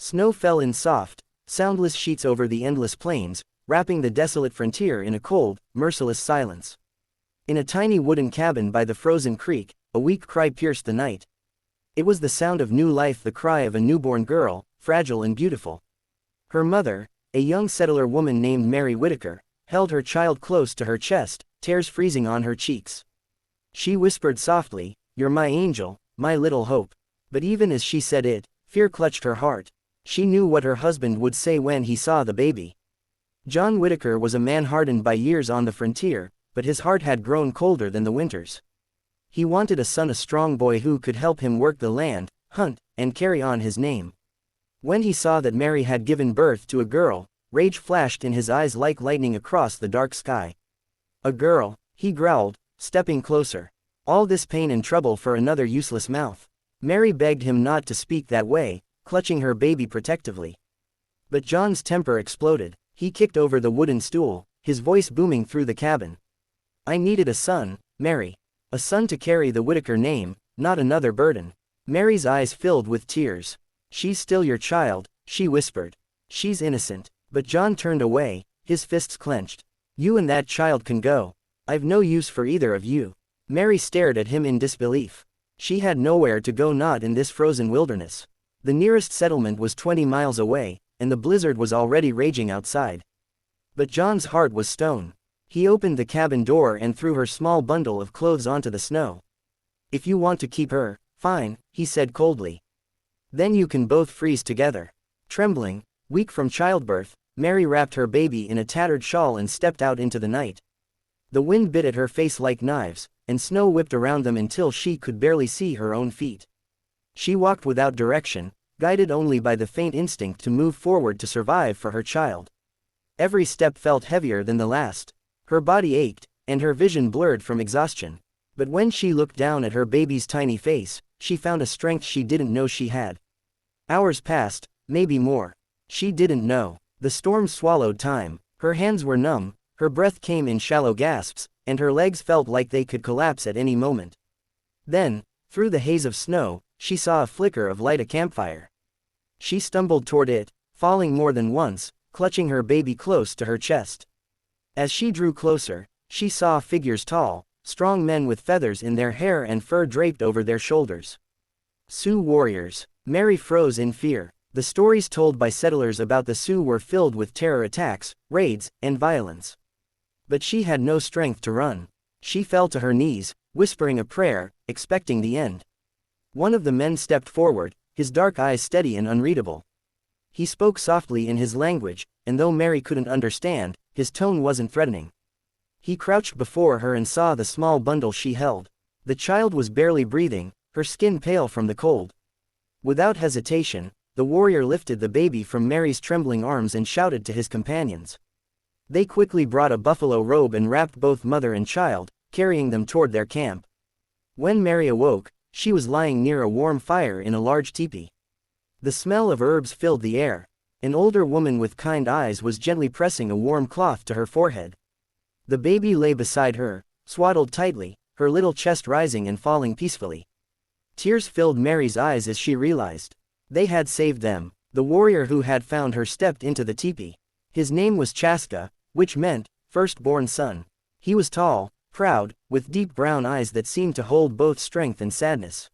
Snow fell in soft, soundless sheets over the endless plains, wrapping the desolate frontier in a cold, merciless silence. In a tiny wooden cabin by the frozen creek, a weak cry pierced the night. It was the sound of new life, the cry of a newborn girl, fragile and beautiful. Her mother, a young settler woman named Mary Whitaker, held her child close to her chest, tears freezing on her cheeks. She whispered softly, "You're my angel, my little hope." But even as she said it, fear clutched her heart. She knew what her husband would say when he saw the baby. John Whitaker was a man hardened by years on the frontier, but his heart had grown colder than the winters. He wanted a son, a strong boy who could help him work the land, hunt, and carry on his name. When he saw that Mary had given birth to a girl, rage flashed in his eyes like lightning across the dark sky. "A girl," he growled, stepping closer. "All this pain and trouble for another useless mouth." Mary begged him not to speak that way, clutching her baby protectively. But John's temper exploded. He kicked over the wooden stool, his voice booming through the cabin. "I needed a son, Mary. A son to carry the Whitaker name, not another burden." Mary's eyes filled with tears. "She's still your child," she whispered. "She's innocent." But John turned away, his fists clenched. "You and that child can go. I've no use for either of you." Mary stared at him in disbelief. She had nowhere to go, not in this frozen wilderness. The nearest settlement was 20 miles away, and the blizzard was already raging outside. But John's heart was stone. He opened the cabin door and threw her small bundle of clothes onto the snow. "If you want to keep her, fine," he said coldly. "Then you can both freeze together." Trembling, weak from childbirth, Mary wrapped her baby in a tattered shawl and stepped out into the night. The wind bit at her face like knives, and snow whipped around them until she could barely see her own feet. She walked without direction, guided only by the faint instinct to move forward to survive for her child. Every step felt heavier than the last. Her body ached, and her vision blurred from exhaustion. But when she looked down at her baby's tiny face, she found a strength she didn't know she had. Hours passed, maybe more. She didn't know. The storm swallowed time. Her hands were numb, her breath came in shallow gasps, and her legs felt like they could collapse at any moment. Then, through the haze of snow, she saw a flicker of light, a campfire. She stumbled toward it, falling more than once, clutching her baby close to her chest. As she drew closer, she saw figures, tall, strong men with feathers in their hair and fur draped over their shoulders. Sioux warriors. Mary froze in fear. The stories told by settlers about the Sioux were filled with terror attacks, raids, and violence. But she had no strength to run. She fell to her knees, whispering a prayer, expecting the end. One of the men stepped forward, his dark eyes steady and unreadable. He spoke softly in his language, and though Mary couldn't understand, his tone wasn't threatening. He crouched before her and saw the small bundle she held. The child was barely breathing, her skin pale from the cold. Without hesitation, the warrior lifted the baby from Mary's trembling arms and shouted to his companions. They quickly brought a buffalo robe and wrapped both mother and child, carrying them toward their camp. When Mary awoke, she was lying near a warm fire in a large teepee. The smell of herbs filled the air. An older woman with kind eyes was gently pressing a warm cloth to her forehead. The baby lay beside her, swaddled tightly, her little chest rising and falling peacefully. Tears filled Mary's eyes as she realized. They had saved them. The warrior who had found her stepped into the teepee. His name was Chaska, which meant, firstborn son. He was tall, proud, with deep brown eyes that seemed to hold both strength and sadness.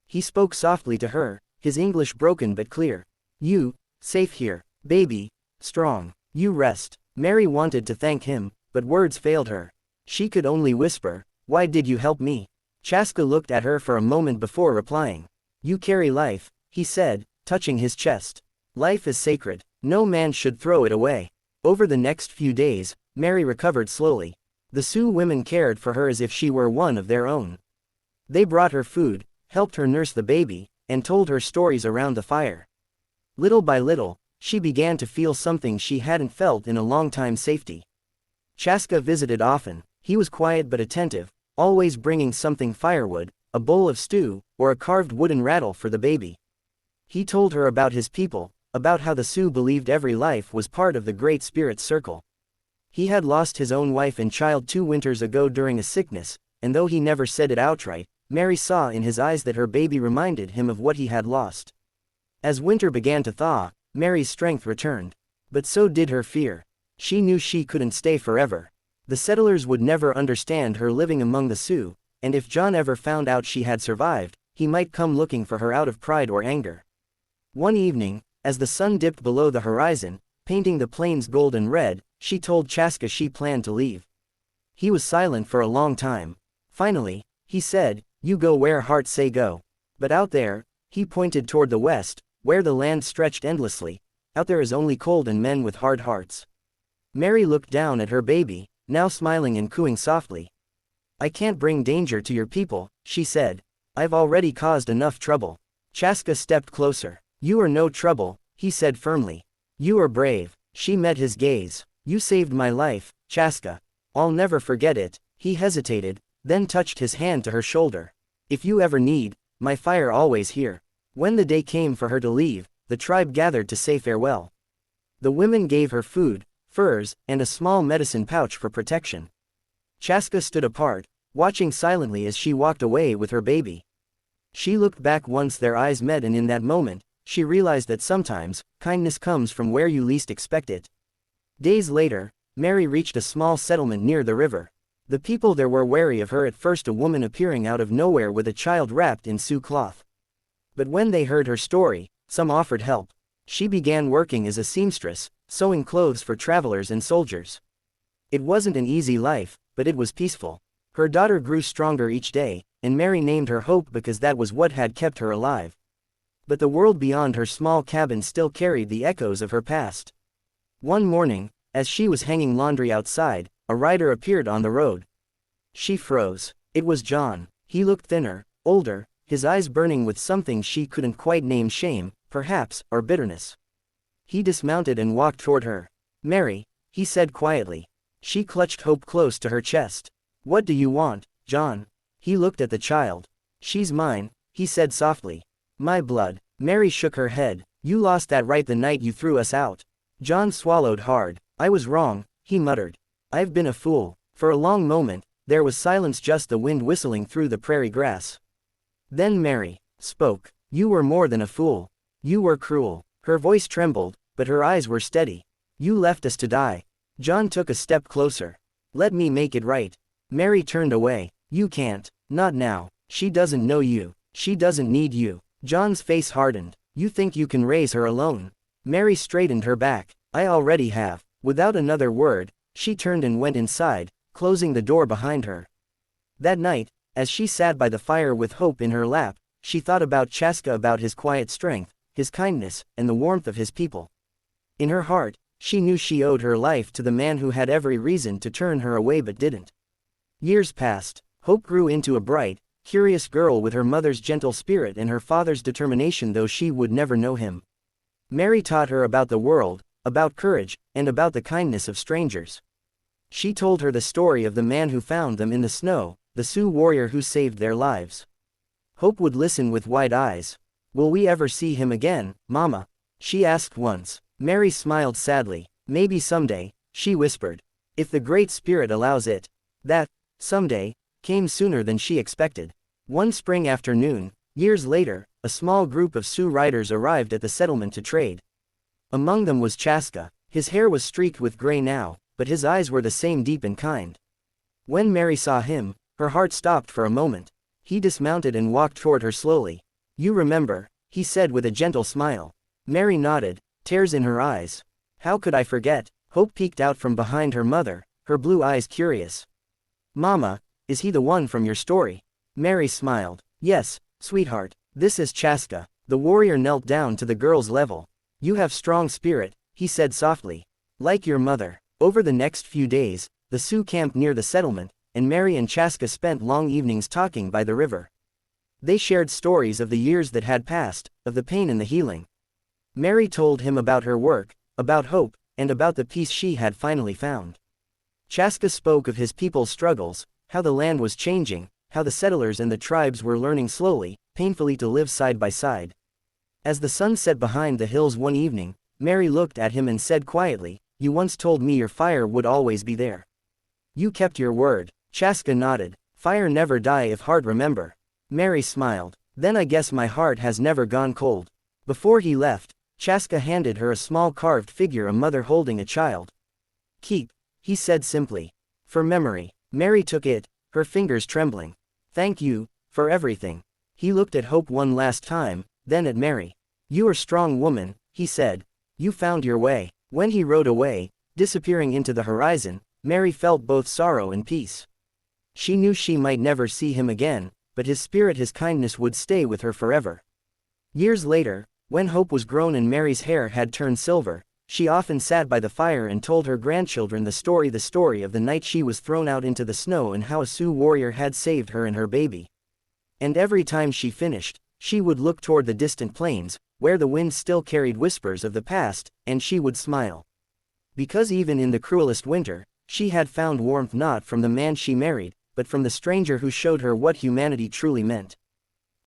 He spoke softly to her, his English broken but clear. "You, safe here, baby, strong. You rest." Mary wanted to thank him, but words failed her. She could only whisper, "Why did you help me?" Chaska looked at her for a moment before replying. "You carry life," he said, touching his chest. "Life is sacred. No man should throw it away." Over the next few days, Mary recovered slowly. The Sioux women cared for her as if she were one of their own. They brought her food, helped her nurse the baby, and told her stories around the fire. Little by little, she began to feel something she hadn't felt in a long time: safety. Chaska visited often. He was quiet but attentive, always bringing something: firewood, a bowl of stew, or a carved wooden rattle for the baby. He told her about his people, about how the Sioux believed every life was part of the Great Spirit's circle. He had lost his own wife and child 2 winters ago during a sickness, and though he never said it outright, Mary saw in his eyes that her baby reminded him of what he had lost. As winter began to thaw, Mary's strength returned. But so did her fear. She knew she couldn't stay forever. The settlers would never understand her living among the Sioux, and if John ever found out she had survived, he might come looking for her out of pride or anger. One evening, as the sun dipped below the horizon, painting the plains gold and red, she told Chaska she planned to leave. He was silent for a long time. Finally, he said, "You go where hearts say go." But out there, he pointed toward the west, where the land stretched endlessly. Out there is only cold and men with hard hearts. Mary looked down at her baby, now smiling and cooing softly. "I can't bring danger to your people," she said. "I've already caused enough trouble." Chaska stepped closer. "You are no trouble," he said firmly. "You are brave." She met his gaze. "You saved my life, Chaska. I'll never forget it." He hesitated, then touched his hand to her shoulder. "If you ever need, my fire always here." When the day came for her to leave, the tribe gathered to say farewell. The women gave her food, furs, and a small medicine pouch for protection. Chaska stood apart, watching silently as she walked away with her baby. She looked back once their eyes met, and in that moment, she realized that sometimes, kindness comes from where you least expect it. Days later, Mary reached a small settlement near the river. The people there were wary of her at first, a woman appearing out of nowhere with a child wrapped in Sioux cloth. But when they heard her story, some offered help. She began working as a seamstress, sewing clothes for travelers and soldiers. It wasn't an easy life, but it was peaceful. Her daughter grew stronger each day, and Mary named her Hope because that was what had kept her alive. But the world beyond her small cabin still carried the echoes of her past. One morning, as she was hanging laundry outside, a rider appeared on the road. She froze. It was John. He looked thinner, older, his eyes burning with something she couldn't quite name, shame, perhaps, or bitterness. He dismounted and walked toward her. "Mary," he said quietly. She clutched Hope close to her chest. "What do you want, John?" He looked at the child. "She's mine," he said softly. "My blood." Mary shook her head. "You lost that right the night you threw us out." John swallowed hard. "I was wrong," he muttered. "I've been a fool." For a long moment, there was silence, just the wind whistling through the prairie grass. Then Mary spoke. "You were more than a fool. You were cruel." Her voice trembled, but her eyes were steady. "You left us to die." John took a step closer. "Let me make it right." Mary turned away. "You can't. Not now. She doesn't know you. She doesn't need you." John's face hardened. "You think you can raise her alone?" Mary straightened her back. "I already have." Without another word, she turned and went inside, closing the door behind her. That night, as she sat by the fire with Hope in her lap, she thought about Chaska, about his quiet strength, his kindness, and the warmth of his people. In her heart, she knew she owed her life to the man who had every reason to turn her away but didn't. Years passed. Hope grew into a bright, curious girl with her mother's gentle spirit and her father's determination, though she would never know him. Mary taught her about the world, about courage, and about the kindness of strangers. She told her the story of the man who found them in the snow, the Sioux warrior who saved their lives. Hope would listen with wide eyes. "Will we ever see him again, Mama?" she asked once. Mary smiled sadly. "Maybe someday," she whispered. "If the Great Spirit allows it." That someday came sooner than she expected. One spring afternoon, years later, a small group of Sioux riders arrived at the settlement to trade. Among them was Chaska. His hair was streaked with gray now, but his eyes were the same, deep and kind. When Mary saw him, her heart stopped for a moment. He dismounted and walked toward her slowly. "You remember," he said with a gentle smile. Mary nodded, tears in her eyes. "How could I forget?" Hope peeked out from behind her mother, her blue eyes curious. "Mama, is he the one from your story?" Mary smiled. "Yes, sweetheart, this is Chaska." The warrior knelt down to the girl's level. "You have strong spirit," he said softly. "Like your mother." Over the next few days, the Sioux camped near the settlement, and Mary and Chaska spent long evenings talking by the river. They shared stories of the years that had passed, of the pain and the healing. Mary told him about her work, about hope, and about the peace she had finally found. Chaska spoke of his people's struggles, how the land was changing, how the settlers and the tribes were learning slowly, painfully to live side by side. As the sun set behind the hills one evening, Mary looked at him and said quietly, "You once told me your fire would always be there. You kept your word." Chaska nodded. "Fire never die if heart remember." Mary smiled. "Then I guess my heart has never gone cold." Before he left, Chaska handed her a small carved figure, a mother holding a child. "Keep," he said simply. "For memory." Mary took it, her fingers trembling. "Thank you, for everything." He looked at Hope one last time, then at Mary. "You are a strong woman," he said. "You found your way." When he rode away, disappearing into the horizon, Mary felt both sorrow and peace. She knew she might never see him again, but his spirit, his kindness would stay with her forever. Years later, when Hope was grown and Mary's hair had turned silver, she often sat by the fire and told her grandchildren the story of the night she was thrown out into the snow and how a Sioux warrior had saved her and her baby. And every time she finished, she would look toward the distant plains, where the wind still carried whispers of the past, and she would smile. Because even in the cruelest winter, she had found warmth not from the man she married, but from the stranger who showed her what humanity truly meant.